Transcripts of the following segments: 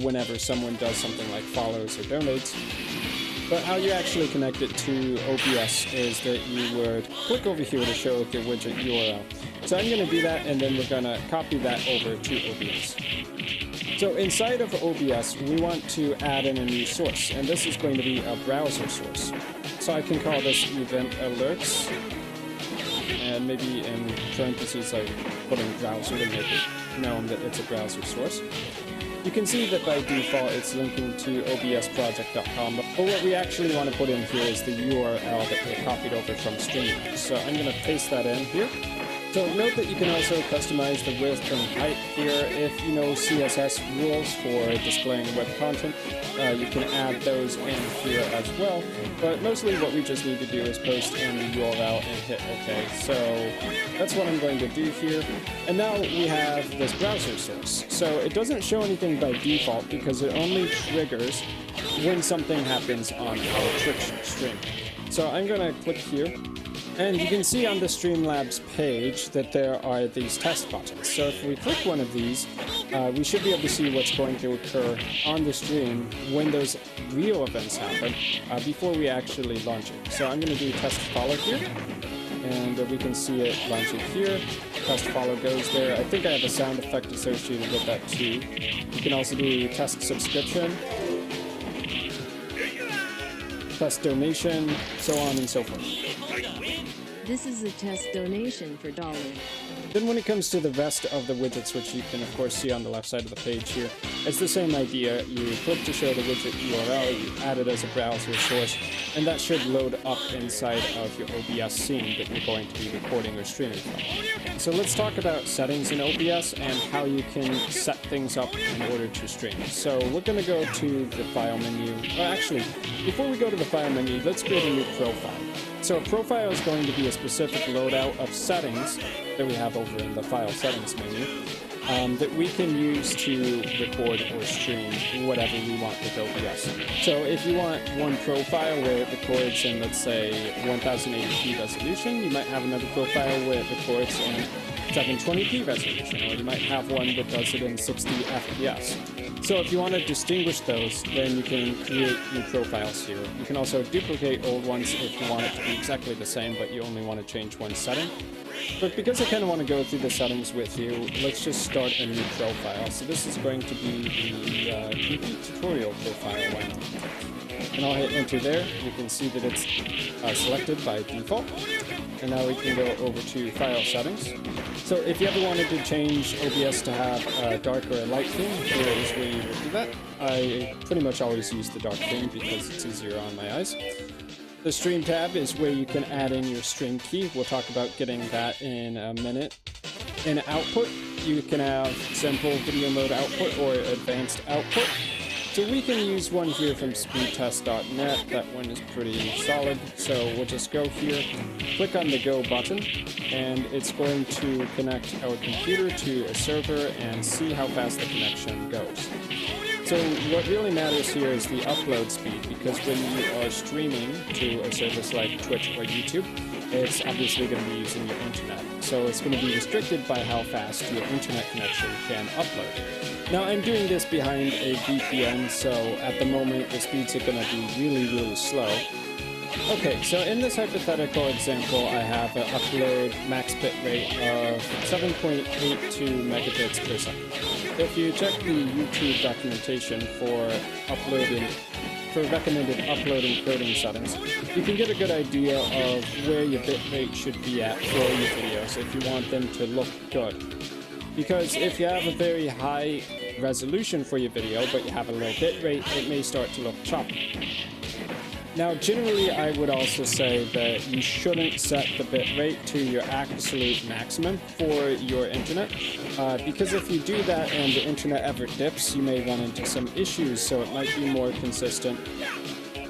whenever someone does something like follows or donates. But how you actually connect it to OBS is that you would click over here to show the widget URL. So I'm going to do that, and then we're going to copy that over to OBS. So inside of OBS, we want to add in a new source, and this is going to be a browser source. So I can call this event alerts, and maybe in parentheses like putting browser to make it known that it's a browser source. You can see that by default it's linking to obsproject.com, but what we actually want to put in here is the URL that we copied over from Streamlabs. So I'm going to paste that in here. So note that you can also customize the width and height here. If you know CSS rules for displaying web content, you can add those in here as well. But mostly what we just need to do is post in the URL and hit OK. So that's what I'm going to do here. And now we have this browser source. So it doesn't show anything by default because it only triggers when something happens on our Twitch stream. So I'm going to click here. And you can see on the Streamlabs page that there are these test buttons. So if we click one of these, we should be able to see what's going to occur on the stream when those real events happen before we actually launch it. So I'm going to do test follow here, and we can see it launching here. Test follow goes there. I think I have a sound effect associated with that too. You can also do test subscription, test donation, so on and so forth. This is a test donation for $1. Then when it comes to the rest of the widgets, which you can of course see on the left side of the page here, it's the same idea. You click to show the widget URL, you add it as a browser source, and that should load up inside of your OBS scene that you're going to be recording or streaming from. So let's talk about settings in OBS and how you can set things up in order to stream. So we're going to go to the file menu. Actually, before we go to the file menu, let's create a new profile. So a profile is going to be a specific loadout of settings that we have over in the file settings menu that we can use to record or stream whatever we want with OBS. So if you want one profile where it records in, let's say, 1080p resolution, you might have another profile where it records in 720p resolution, or you might have one that does it in 60 FPS. So if you want to distinguish those, then you can create new profiles here. You can also duplicate old ones if you want it to be exactly the same, but you only want to change one setting. But because I kind of want to go through the settings with you, let's just start a new profile. So this is going to be the complete tutorial profile one. And I'll hit enter there. You can see that it's selected by default. And now we can go over to file settings. So if you ever wanted to change OBS to have a dark or a light theme, here is where you would do that. I pretty much always use the dark theme because it's easier on my eyes. The stream tab is where you can add in your stream key. We'll talk about getting that in a minute. In output, you can have simple video mode output or advanced output. So we can use one here from speedtest.net. That one is pretty solid. So we'll just go here, click on the go button, and it's going to connect our computer to a server and see how fast the connection goes. So what really matters here is the upload speed, because when you are streaming to a service like Twitch or YouTube, it's obviously going to be using your internet. So it's going to be restricted by how fast your internet connection can upload. Now I'm doing this behind a VPN, so at the moment the speeds are going to be really slow. Okay, so in this hypothetical example, I have an upload max bit rate of 7.82 megabits per second. If you check the YouTube documentation for recommended upload encoding settings, you can get a good idea of where your bit rate should be at for your videos if you want them to look good. Because if you have a very high resolution for your video, but you have a low bit rate, it may start to look choppy. Now, generally, I would also say that you shouldn't set the bit rate to your absolute maximum for your internet, because if you do that and the internet ever dips, you may run into some issues, so it might be more consistent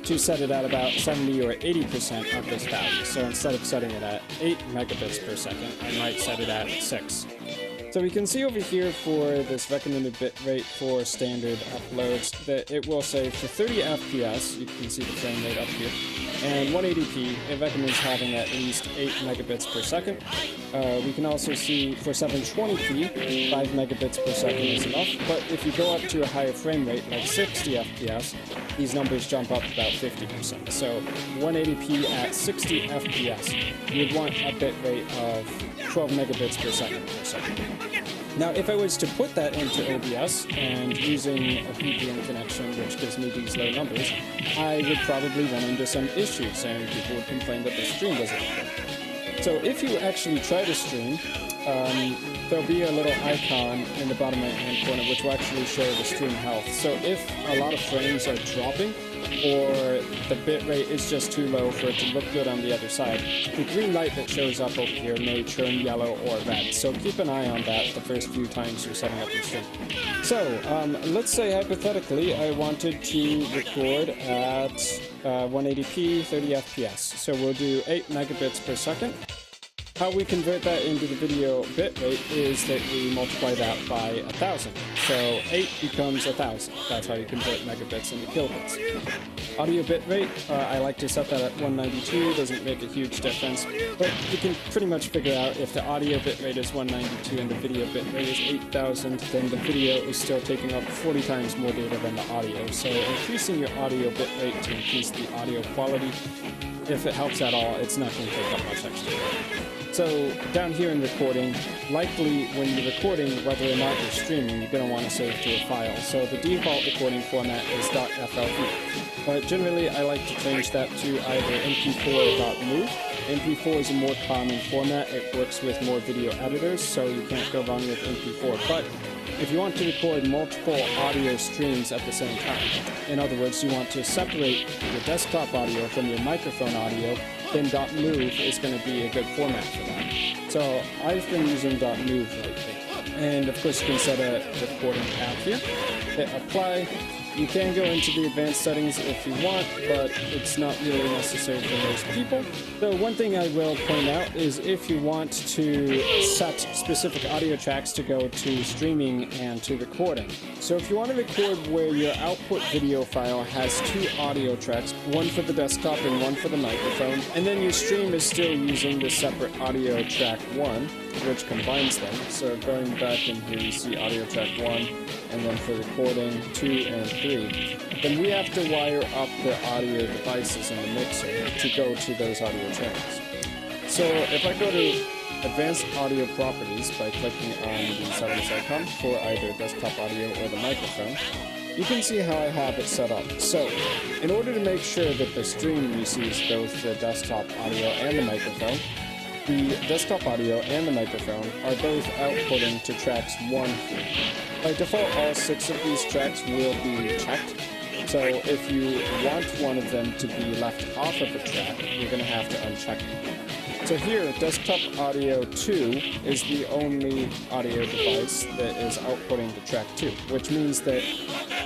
to set it at about 70 or 80% of this value. So instead of setting it at 8 megabits per second, I might set it at 6. So we can see over here for this recommended bitrate for standard uploads that it will say for 30 FPS, you can see the frame rate up here, and 180p, it recommends having at least 8 megabits per second. We can also see for 720p, 5 megabits per second is enough, but if you go up to a higher frame rate, like 60 FPS, these numbers jump up about 50%. So 180p at 60 FPS, you'd want a bitrate of 12 megabits per second or so. Now, if I was to put that into OBS and using a VPN connection, which gives me these low numbers, I would probably run into some issues, and people would complain that the stream doesn't work. So if you actually try to stream, there'll be a little icon in the bottom right-hand corner which will actually show the stream health. So if a lot of frames are dropping, or the bitrate is just too low for it to look good on the other side, the green light that shows up over here may turn yellow or red. So keep an eye on that the first few times you're setting up your stream. So let's say hypothetically I wanted to record at 180p 30 FPS. So we'll do 8 megabits per second. How we convert that into the video bitrate is that we multiply that by 1,000. So 8 becomes 1,000. That's how you convert megabits into kilobits. Audio bitrate, I like to set that at 192. Doesn't make a huge difference, but you can pretty much figure out if the audio bitrate is 192 and the video bitrate is 8,000, then the video is still taking up 40 times more data than the audio. So increasing your audio bitrate to increase the audio quality, if it helps at all, it's not going to take up much extra data. So down here in recording, likely when you're recording, whether or not you're streaming, you're going to want to save to a file. So the default recording format is .flv. But generally, I like to change that to either MP4 or .move. MP4 is a more common format. It works with more video editors, so you can't go wrong with MP4. But if you want to record multiple audio streams at the same time, in other words, you want to separate your desktop audio from your microphone audio, then .move is going to be a good format for that. So I've been using .move lately. And of course you can set a recording tab here, hit apply. You can go into the advanced settings if you want, but it's not really necessary for most people. So one thing I will point out is if you want to set specific audio tracks to go to streaming and to recording. So if you want to record where your output video file has 2 audio tracks, one for the desktop and one for the microphone, and then your stream is still using the separate audio track 1, which combines them. So going back in here, you see audio track 1, and then for recording 2 and 3. Then we have to wire up the audio devices in the mixer to go to those audio channels. So if I go to Advanced Audio Properties by clicking on the settings icon for either desktop audio or the microphone, you can see how I have it set up. So in order to make sure that the stream receives both the desktop audio and the microphone, the desktop audio and the microphone are both outputting to tracks 1 through. By default, all 6 of these tracks will be checked. So if you want one of them to be left off of the track, you're going to have to uncheck it. So here, desktop audio 2 is the only audio device that is outputting to track 2, which means that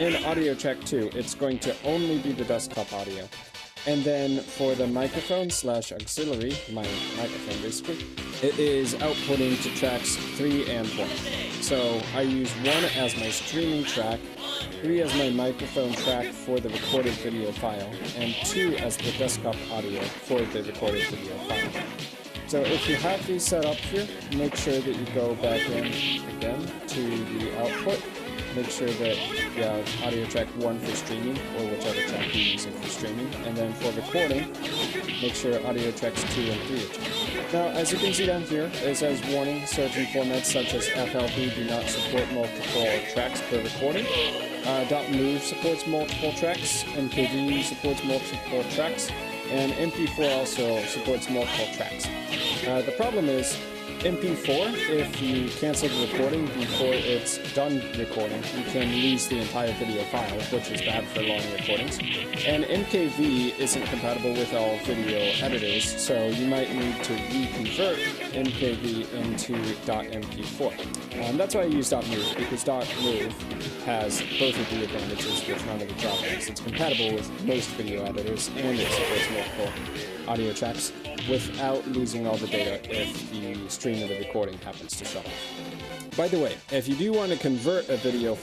in audio track 2, it's going to only be the desktop audio. And then for the microphone slash auxiliary, my microphone basically, it is outputting to tracks 3 and 4. So I use 1 as my streaming track, 3 as my microphone track for the recorded video file, and 2 as the desktop audio for the recorded video file. So if you have these set up here, make sure that you go back in again to the output. Make sure that you have audio track 1 for streaming, or whichever track you're using for streaming. And then for recording, make sure audio tracks 2 and 3 are checked. Now, as you can see down here, it says warning, certain formats such as FLV do not support multiple tracks per recording. .move supports multiple tracks, MKV supports multiple tracks, and MP4 also supports multiple tracks. The problem is, MP4, if you cancel the recording before it's done recording, you can lose the entire video file, which is bad for long recordings. And MKV isn't compatible with all video editors, so you might need to reconvert MKV into .mp4. That's why I use .move, because .move has both of the advantages with none of the drawbacks. It's compatible with most video editors, and it supports multiple audio tracks. without losing all the data if the stream of the recording happens to shut off. By the way, if you do want to convert a video